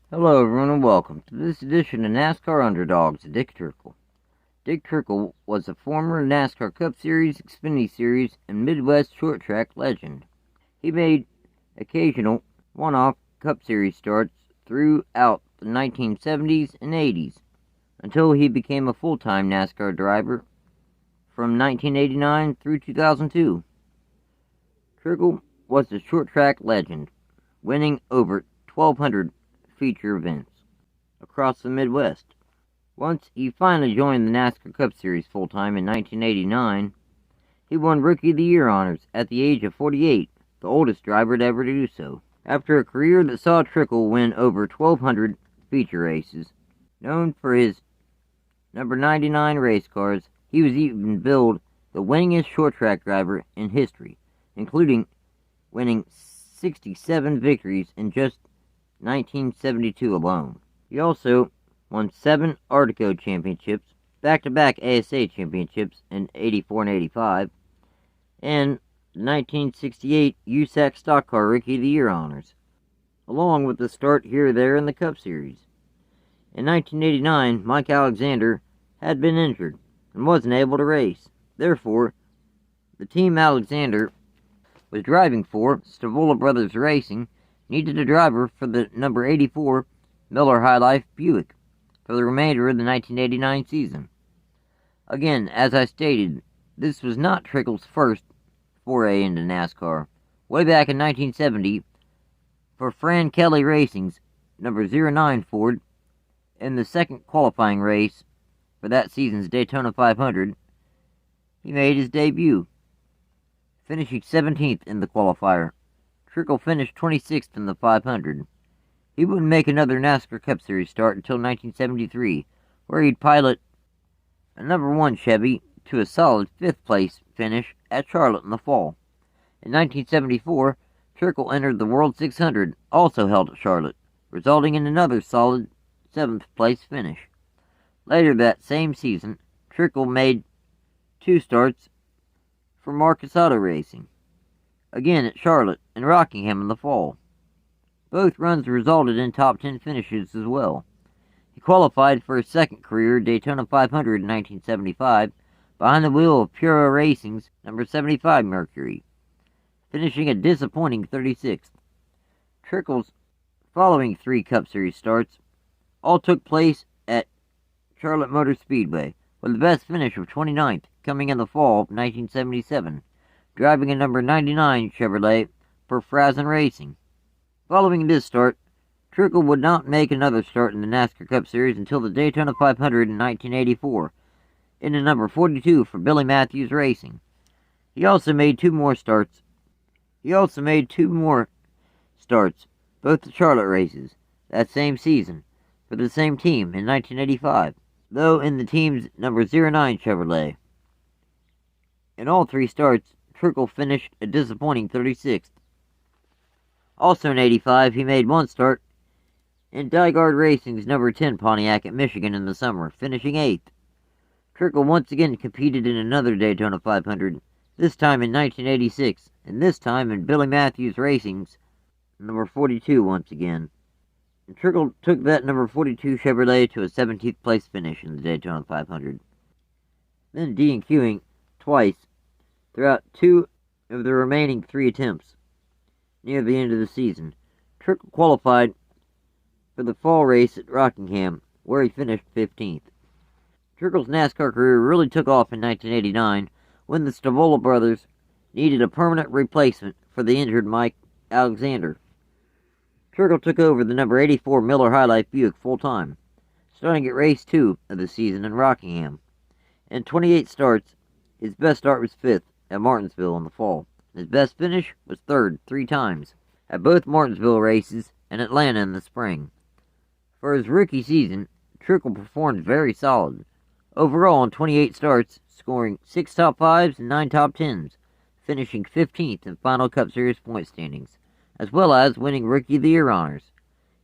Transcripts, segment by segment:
Hello everyone and welcome to this edition of NASCAR Underdogs, Dick Trickle. Dick Trickle was a former NASCAR Cup Series, Xfinity Series, and Midwest short track legend. He made occasional one-off Cup Series starts throughout the 1970s and 80s, until he became a full-time NASCAR driver from 1989 through 2002. Trickle was a short track legend, winning over 1,200 feature events across the Midwest. Once he finally joined the NASCAR Cup Series full-time in 1989, he won Rookie of the Year honors at the age of 48, the oldest driver to ever do so. After a career that saw Trickle win over 1,200 feature races, known for his number 99 race cars, he was even billed the winningest short-track driver in history, including winning 67 victories in just 1972 alone. He also won 7 ARTGO championships, back-to-back ASA championships in 84 and 85, and 1968 USAC Stock Car Rookie of the Year honors, along with a start here or there in the Cup Series. In 1989, Mike Alexander had been injured and wasn't able to race. Therefore, the team Alexander was driving for, Stola Brothers Racing, needed a driver for the number 84 Miller High Life Buick for the remainder of the 1989 season. Again, as I stated, this was not Trickle's first foray into NASCAR. Way back in 1970, for Fran Kelly Racing's number 09 Ford, in the second qualifying race for that season's Daytona 500, he made his debut, finishing 17th in the qualifier. Trickle finished 26th in the 500. He wouldn't make another NASCAR Cup Series start until 1973, where he'd pilot a number 1 Chevy to a solid 5th place finish at Charlotte in the fall. In 1974, Trickle entered the World 600, also held at Charlotte, resulting in another solid 7th place finish. Later that same season, Trickle made 2 starts for Marcus Auto Racing, again at Charlotte and Rockingham in the fall. Both runs resulted in top 10 finishes as well. He qualified for his second career Daytona 500 in 1975 behind the wheel of Pura Racing's number 75 Mercury, finishing a disappointing 36th. Trickle's following 3 Cup Series starts all took place at Charlotte Motor Speedway, with the best finish of 29th coming in the fall of 1977, driving a number 99 Chevrolet for Frazen Racing. Following this start, Trickle would not make another start in the NASCAR Cup Series until the Daytona 500 in 1984, in the number 42 for Billy Matthews Racing. He also made 2 more starts, both the Charlotte races, that same season, for the same team in 1985, though in the team's number 09 Chevrolet. In all 3 starts, Trickle finished a disappointing 36th. Also in 85, he made 1 start in Dygaard Racing's number 10 Pontiac at Michigan in the summer, finishing 8th. Trickle once again competed in another Daytona 500, this time in 1986, and this time in Billy Matthews Racing's number 42 once again. And Trickle took that number 42 Chevrolet to a 17th place finish in the Daytona 500. Then DNQing twice throughout 2 of the remaining 3 attempts. Near the end of the season, Trickle qualified for the fall race at Rockingham, where he finished 15th. Trickle's NASCAR career really took off in 1989 when the Stola Brothers needed a permanent replacement for the injured Mike Alexander. Trickle took over the number 84 Miller High Life Buick full-time, starting at race 2 of the season in Rockingham. In 28 starts, his best start was 5th at Martinsville in the fall. His best finish was 3rd 3 times, at both Martinsville races and Atlanta in the spring. For his rookie season, Trickle performed very solid, overall in 28 starts, scoring 6 top 5s and 9 top 10s, finishing 15th in final Cup Series point standings, as well as winning Rookie of the Year honors.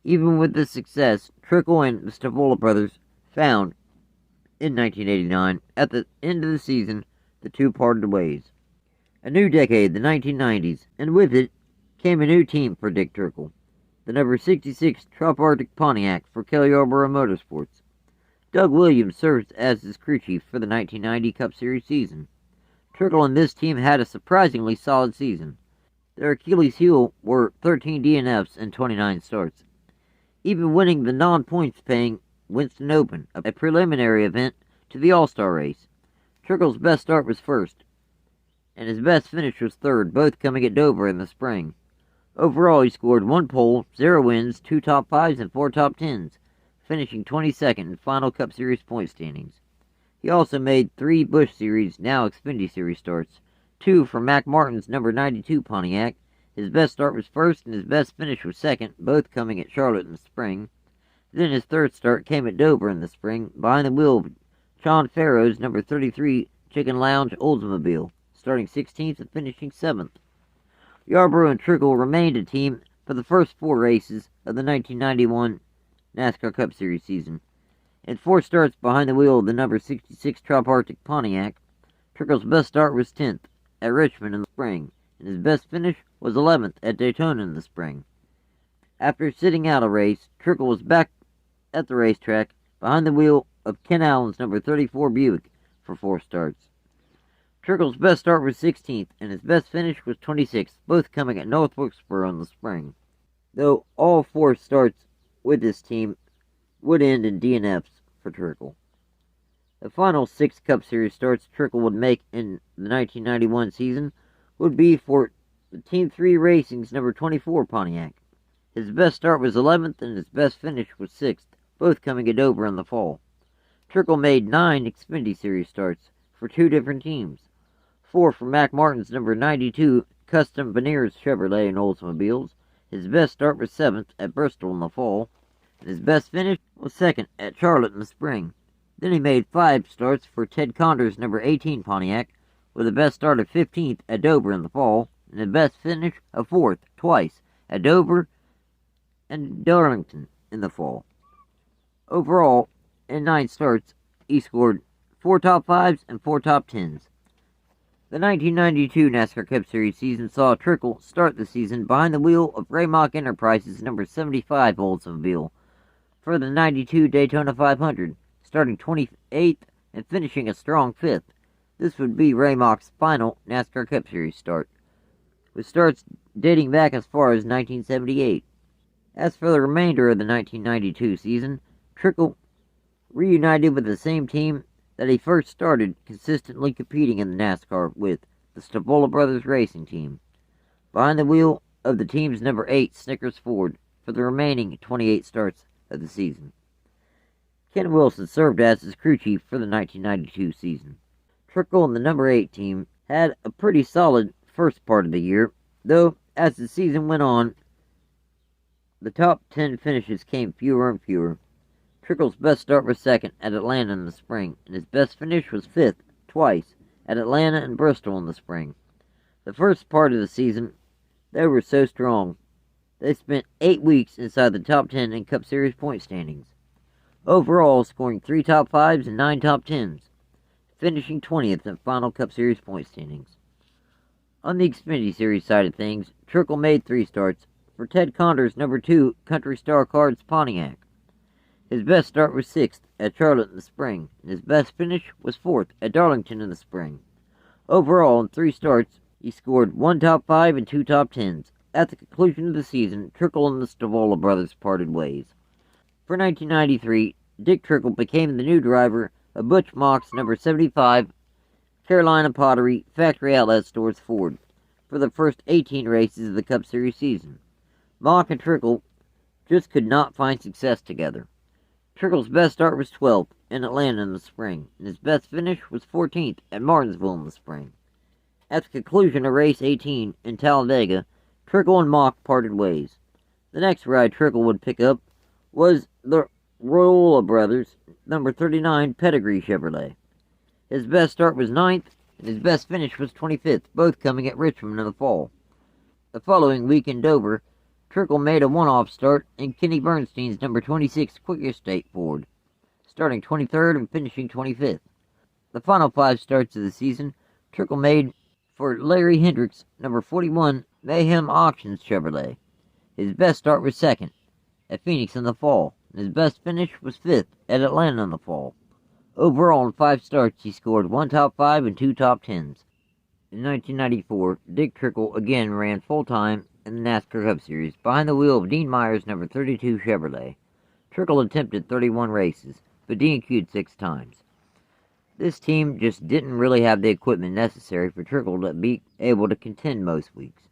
Even with this success, Trickle and the Stola Brothers found, in 1989, at the end of the season, the 2 parted ways. A new decade, the 1990s, and with it came a new team for Dick Trickle. the number 66 ARTGO Pontiac for Kelly Yarborough Motorsports. Doug Williams served as his crew chief for the 1990 Cup Series season. Trickle and this team had a surprisingly solid season. Their Achilles heel were 13 DNFs and 29 starts, even winning the non-points paying Winston Open, a preliminary event to the All-Star race. Trickle's best start was first, and his best finish was third, both coming at Dover in the spring. Overall, he scored 1 pole, 0 wins, 2 top 5s, and 4 top 10s, finishing 22nd in final Cup Series point standings. He also made 3 Busch Series, now Xfinity Series starts, 2 for Mac Martin's number 92 Pontiac. His best start was first, and his best finish was second, both coming at Charlotte in the spring. Then his third start came at Dover in the spring, behind the wheel of Sean Farrow's number 33 Chicken Lounge Oldsmobile, starting 16th and finishing 7th. Yarborough and Trickle remained a team for the first 4 races of the 1991 NASCAR Cup Series season. In 4 starts behind the wheel of the number 66 ARTGO Pontiac, Trickle's best start was 10th at Richmond in the spring, and his best finish was 11th at Daytona in the spring. After sitting out a race, Trickle was back at the racetrack behind the wheel of Ken Allen's number 34 Buick for 4 starts. Trickle's best start was 16th, and his best finish was 26th, both coming at North Wilkesboro in the spring. Though all 4 starts with this team would end in DNFs for Trickle. The final 6 Cup Series starts Trickle would make in the 1991 season would be for the Team 3 Racing's number 24 Pontiac. His best start was 11th, and his best finish was 6th, both coming at Dover in the fall. Trickle made 9 Xfinity Series starts for 2 different teams, 4 for Mac Martin's number 92 Custom Veneers Chevrolet and Oldsmobiles. His best start was 7th at Bristol in the fall, and his best finish was 2nd at Charlotte in the spring. Then he made 5 starts for Ted Condor's number 18 Pontiac, with a best start of 15th at Dover in the fall, and the best finish of 4th twice at Dover and Darlington in the fall. Overall, in 9 starts, he scored 4 top 5s and 4 top 10s. The 1992 NASCAR Cup Series season saw Trickle start the season behind the wheel of Raymock Enterprises' number 75 Oldsmobile for the 92 Daytona 500, starting 28th and finishing a strong 5th. This would be Raymock's final NASCAR Cup Series start, with starts dating back as far as 1978. As for the remainder of the 1992 season, Trickle reunited with the same team that he first started consistently competing in the NASCAR with, the Stola Brothers racing team, behind the wheel of the team's number 8 Snickers Ford for the remaining 28 starts of the season. Ken Wilson served as his crew chief for the 1992 season. Trickle and the number 8 team had a pretty solid first part of the year, though as the season went on, the top 10 finishes came fewer and fewer. Trickle's best start was 2nd at Atlanta in the spring, and his best finish was 5th twice at Atlanta and Bristol in the spring. The first part of the season, they were so strong. They spent 8 weeks inside the top 10 in Cup Series point standings, overall scoring 3 top 5s and 9 top 10s, finishing 20th in final Cup Series point standings. On the Xfinity Series side of things, Trickle made 3 starts for Ted Condor's number 2 Country Star Cards Pontiac. His best start was 6th at Charlotte in the spring, and his best finish was 4th at Darlington in the spring. Overall, in 3 starts, he scored 1 top 5 and 2 top 10s. At the conclusion of the season, Trickle and the Stola Brothers parted ways. For 1993, Dick Trickle became the new driver of Butch Mock's number 75 Carolina Pottery Factory Outlet Stores Ford for the first 18 races of the Cup Series season. Mock and Trickle just could not find success together. Trickle's best start was 12th in Atlanta in the spring, and his best finish was 14th at Martinsville in the spring. At the conclusion of race 18 in Talladega, Trickle and Mock parted ways. The next ride Trickle would pick up was the Stola Brothers number 39 Pedigree Chevrolet. His best start was 9th, and his best finish was 25th, both coming at Richmond in the fall. The following week in Dover, Trickle made a one-off start in Kenny Bernstein's number 26 Quick Estate Ford, starting 23rd and finishing 25th. The final 5 starts of the season, Trickle made for Larry Hendricks' number 41 Mayhem Auctions Chevrolet. His best start was second at Phoenix in the fall, and his best finish was fifth at Atlanta in the fall. Overall, in 5 starts, he scored 1 top 5 and 2 top 10s. In 1994, Dick Trickle again ran full-time in the NASCAR Cup Series behind the wheel of Dean Myers' number 32 Chevrolet. Trickle attempted 31 races, but DNQ'd 6 times. This team just didn't really have the equipment necessary for Trickle to be able to contend most weeks,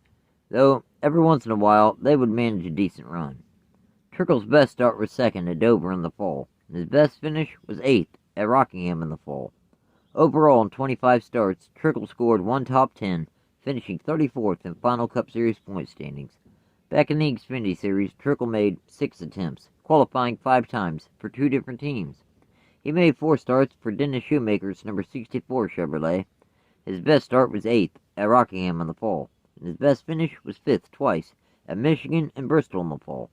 though every once in a while they would manage a decent run. Trickle's best start was second at Dover in the fall, and his best finish was 8th at Rockingham in the fall. Overall, in 25 starts, Trickle scored 1 top 10, finishing 34th in final Cup Series point standings. Back in the Xfinity Series, Trickle made 6 attempts, qualifying 5 times for 2 different teams. He made 4 starts for Dennis Shoemaker's number 64 Chevrolet. His best start was 8th at Rockingham in the fall, and his best finish was 5th twice at Michigan and Bristol in the fall.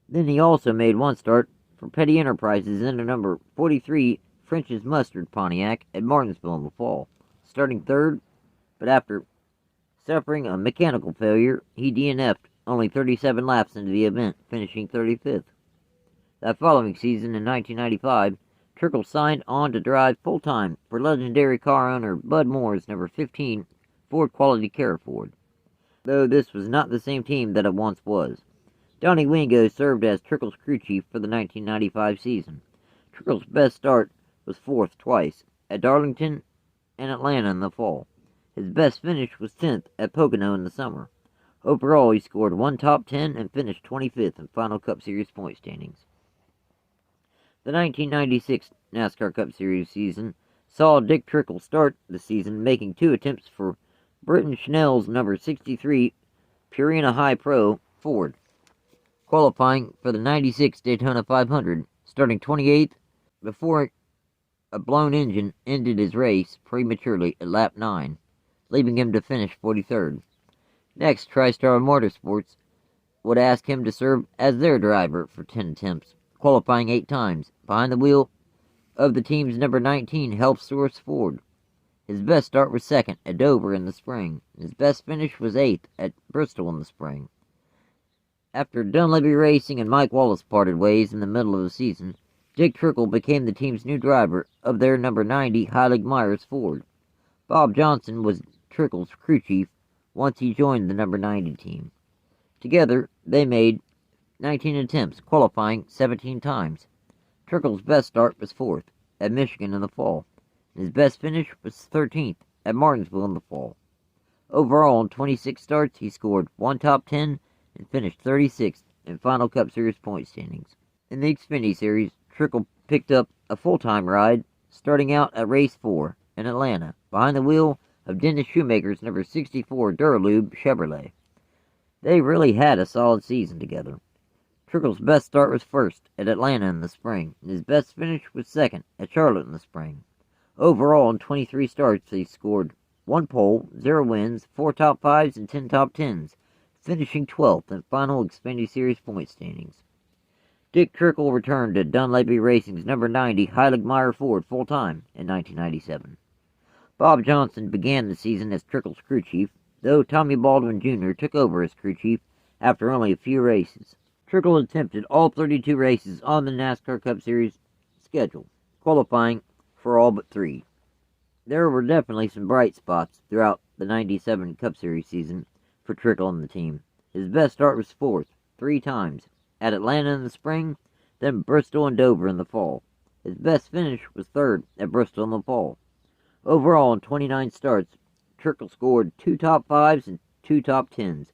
Then he also made 1 start for Petty Enterprises in the number 43 French's Mustard Pontiac at Martinsville in the fall, starting 3rd, but after suffering a mechanical failure, he DNF'd only 37 laps into the event, finishing 35th. That following season, in 1995, Trickle signed on to drive full-time for legendary car owner Bud Moore's number 15 Ford Quality Care Ford, though this was not the same team that it once was. Donnie Wingo served as Trickle's crew chief for the 1995 season. Trickle's best start was 4th twice at Darlington and Atlanta in the fall. His best finish was 10th at Pocono in the summer. Overall, he scored 1 top 10 and finished 25th in final Cup Series point standings. The 1996 NASCAR Cup Series season saw Dick Trickle start the season making 2 attempts for Britton Schnell's number 63 Purina High Pro Ford, qualifying for the 96 Daytona 500, starting 28th before a blown engine ended his race prematurely at lap 9, leaving him to finish 43rd. Next, TriStar Motorsports would ask him to serve as their driver for 10 attempts, qualifying 8 times, behind the wheel of the team's number 19 Health Source Ford. His best start was 2nd at Dover in the spring. His best finish was 8th at Bristol in the spring. After Dunleavy Racing and Mike Wallace parted ways in the middle of the season, Dick Trickle became the team's new driver of their number 90 Heilig Myers Ford. Bob Johnson was Trickle's crew chief once he joined the number 90 team. Together, they made 19 attempts, qualifying 17 times. Trickle's best start was 4th at Michigan in the fall, and his best finish was 13th at Martinsville in the fall. Overall, in 26 starts, he scored 1 top 10 and finished 36th in final Cup Series point standings. In the Xfinity Series, Trickle picked up a full-time ride, starting out at race 4 in Atlanta, behind the wheel of Dennis Shoemaker's number 64 Duralube Chevrolet. They really had a solid season together. Trickle's best start was 1st at Atlanta in the spring, and his best finish was 2nd at Charlotte in the spring. Overall, in 23 starts, he scored 1 pole, 0 wins, 4 top 5s, and 10 top 10s, finishing 12th in final Xfinity Series point standings. Dick Trickle returned to Dunleavy Racing's number 90 Heilig Meyer Ford full-time in 1997. Bob Johnson began the season as Trickle's crew chief, though Tommy Baldwin Jr. took over as crew chief after only a few races. Trickle attempted all 32 races on the NASCAR Cup Series schedule, qualifying for all but 3. There were definitely some bright spots throughout the 97 Cup Series season for Trickle and the team. His best start was 4th, 3 times, at Atlanta in the spring, then Bristol and Dover in the fall. His best finish was 3rd at Bristol in the fall. Overall, in 29 starts, Trickle scored 2 top 5s and 2 top 10s,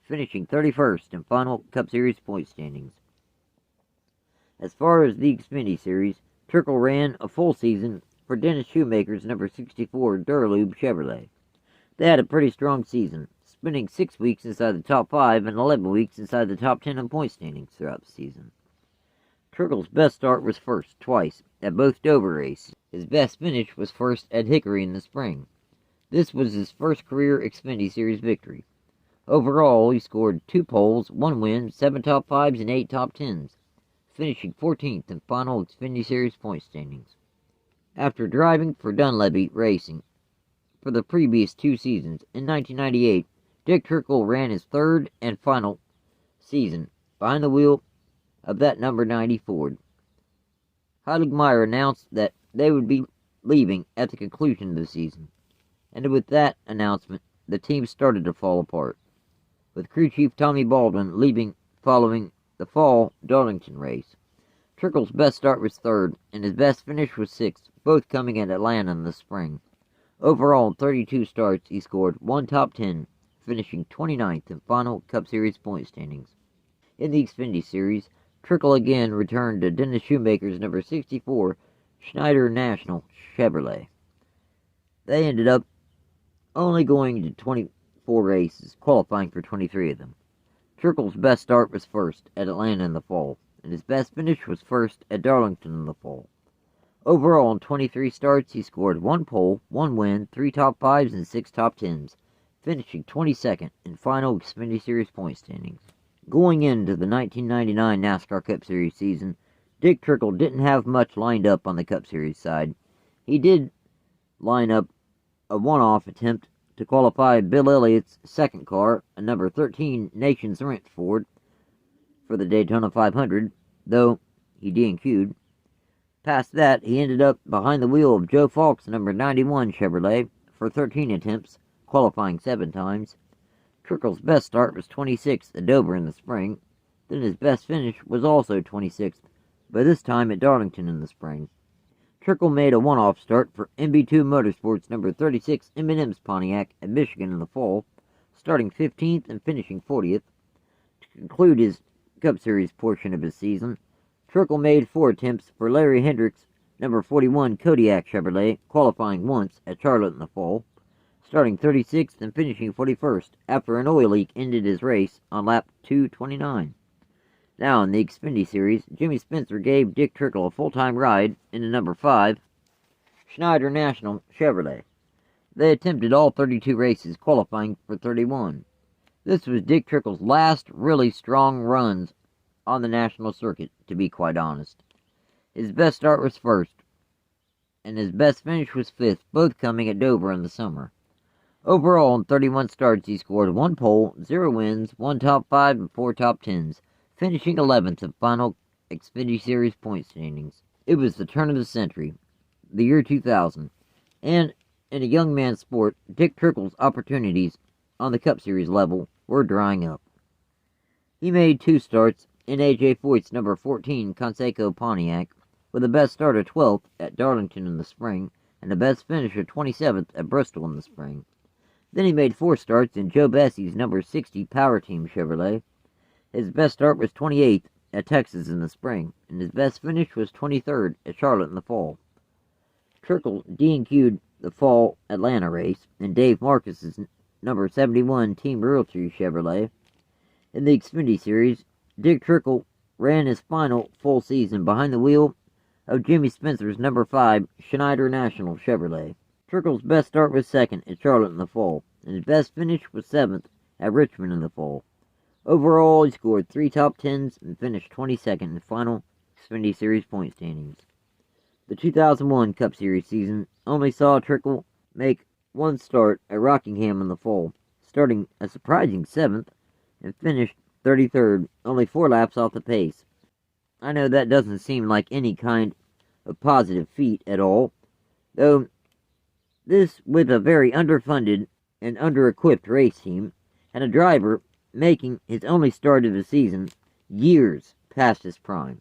finishing 31st in final Cup Series point standings. As far as the Xfinity Series, Trickle ran a full season for Dennis Shoemaker's number 64 Duralube Chevrolet. They had a pretty strong season, spending 6 weeks inside the top 5 and 11 weeks inside the top 10 in point standings throughout the season. Trickle's best start was 1st twice at both Dover races. His best finish was 1st at Hickory in the spring. This was his first career Xfinity Series victory. Overall, he scored 2 poles, 1 win, 7 top 5s, and 8 top 10s, finishing 14th in final Xfinity Series point standings. After driving for Dunleavy Racing for the previous 2 seasons, in 1998, Dick Trickle ran his 3rd and final season behind the wheel of that number 90 Ford. Meyer announced that they would be leaving at the conclusion of the season, and with that announcement, the team started to fall apart, with crew chief Tommy Baldwin leaving following the fall Darlington race. Trickle's best start was third, and his best finish was sixth, both coming at Atlanta in the spring. Overall, in 32 starts, he scored one top 10, finishing 29th in final Cup Series point standings. In the Xfinity Series, Trickle again returned to Dennis Shoemaker's number 64 Slinger Nationals Chevrolet. They ended up only going to 24 races, qualifying for 23 of them. Trickle's best start was first at Atlanta in the fall, and his best finish was first at Darlington in the fall. Overall, in 23 starts, he scored one pole, one win, 3 top 5s, and 6 top 10s, finishing 22nd in final Xfinity Series point standings. Going into the 1999 NASCAR Cup Series season, Dick Trickle didn't have much lined up on the Cup Series side. He did line up a one-off attempt to qualify Bill Elliott's second car, a number 13 Nations Rent Ford, for the Daytona 500, though he DNQ'd. Past that, he ended up behind the wheel of Joe Falk's number 91 Chevrolet for 13 attempts, qualifying 7 times. Trickle's best start was 26th at Dover in the spring. Then his best finish was also 26th, but this time at Darlington in the spring. Trickle made a one-off start for MB2 Motorsports number 36 M&M's Pontiac at Michigan in the fall, starting 15th and finishing 40th. To conclude his Cup Series portion of his season, Trickle made 4 attempts for Larry Hendrick's number 41 Kodiak Chevrolet, qualifying once at Charlotte in the fall, starting 36th and finishing 41st after an oil leak ended his race on lap 229. Now in the Xfinity Series, Jimmy Spencer gave Dick Trickle a full-time ride in the number 5 Slinger Nationals Chevrolet. They attempted all 32 races, qualifying for 31. This was Dick Trickle's last really strong runs on the national circuit, to be quite honest. His best start was first, and his best finish was 5th, both coming at Dover in the summer. Overall, in 31 starts, he scored 1 pole, 0 wins, 1 top 5, and 4 top 10s, finishing 11th in final Xfinity Series point standings. It was the turn of the century, the year 2000, and in a young man's sport, Dick Trickle's opportunities on the Cup Series level were drying up. He made 2 starts in A.J. Foyt's number 14 Conseco Pontiac, with a best start of 12th at Darlington in the spring, and a best finish of 27th at Bristol in the spring. Then he made 4 starts in Joe Bessie's number 60 Power Team Chevrolet. His best start was 28th at Texas in the spring, and his best finish was 23rd at Charlotte in the fall. Trickle DNQ'd the fall Atlanta race in Dave Marcus's number 71 Team Realty Chevrolet. In the Xfinity Series, Dick Trickle ran his final full season behind the wheel of Jimmy Spencer's number 5 Slinger Nationals Chevrolet. Trickle's best start was 2nd at Charlotte in the fall, and his best finish was 7th at Richmond in the fall. Overall, he scored 3 top 10s and finished 22nd in final Xfinity Series point standings. The 2001 Cup Series season only saw Trickle make 1 start at Rockingham in the fall, starting a surprising 7th and finished 33rd, only 4 laps off the pace. I know that doesn't seem like any kind of positive feat at all, though this with a very underfunded and under-equipped race team, and a driver making his only start of the season years past his prime.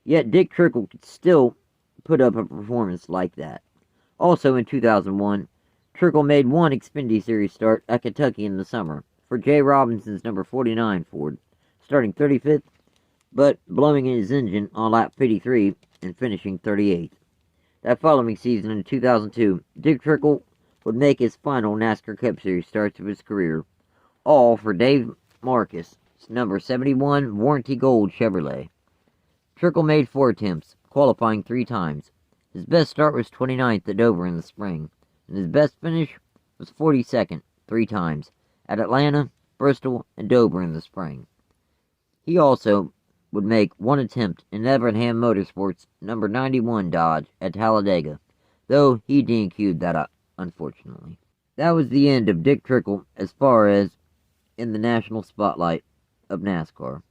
Yet Dick Trickle could still put up a performance like that. Also in 2001, Trickle made 1 Xfinity Series start at Kentucky in the summer for Jay Robinson's number 49 Ford, starting 35th, but blowing his engine on lap 53 and finishing 38th. That following season in 2002, Dick Trickle would make his final NASCAR Cup Series starts of his career, all for Dave Marcus' number 71 Warranty Gold Chevrolet. Trickle made 4 attempts, qualifying 3 times. His best start was 29th at Dover in the spring, and his best finish was 42nd 3 times, at Atlanta, Bristol, and Dover in the spring. He also would make 1 attempt in Evernham Motorsports' number 91 Dodge at Talladega, though he DNQ'd that unfortunately. That was the end of Dick Trickle as far as in the national spotlight. of NASCAR.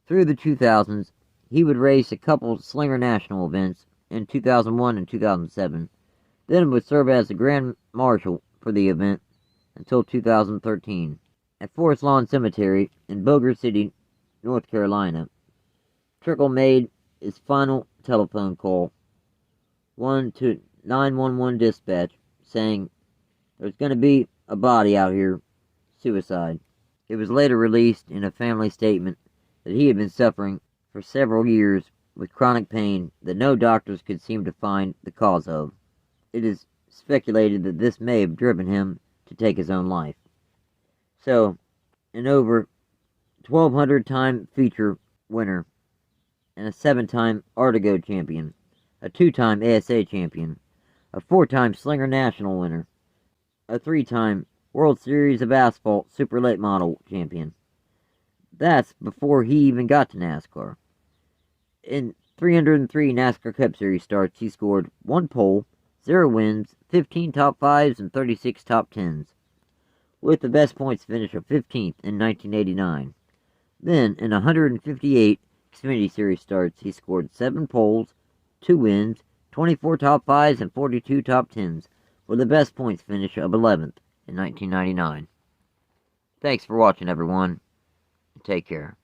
Through the 2000s, he would race a couple Slinger National events in 2001 and 2007, then would serve as the Grand Marshal for the event until 2013. At Forest Lawn Cemetery in Boulder City, North Carolina, Trickle made his final telephone call, one to 911 dispatch, saying, "There's going to be a body out here, suicide." It was later released in a family statement that he had been suffering for several years with chronic pain that no doctors could seem to find the cause of. It is speculated that this may have driven him to take his own life. So, an over 1,200-time feature winner, and a 7-time ARTGO champion, a 2-time ASA champion, a 4-time Slinger National winner, a 3-time World Series of Asphalt Super Late Model champion. That's before he even got to NASCAR. In 303 NASCAR Cup Series starts, he scored 1 pole, 0 wins, 15 top 5s, and 36 top 10s, with the best points finish of 15th in 1989. Then, in 158 Xfinity Series starts, he scored 7 poles, 2 wins, 24 top 5s, and 42 top 10s, with the best points finish of 11th in 1999. Thanks for watching, everyone. Take care.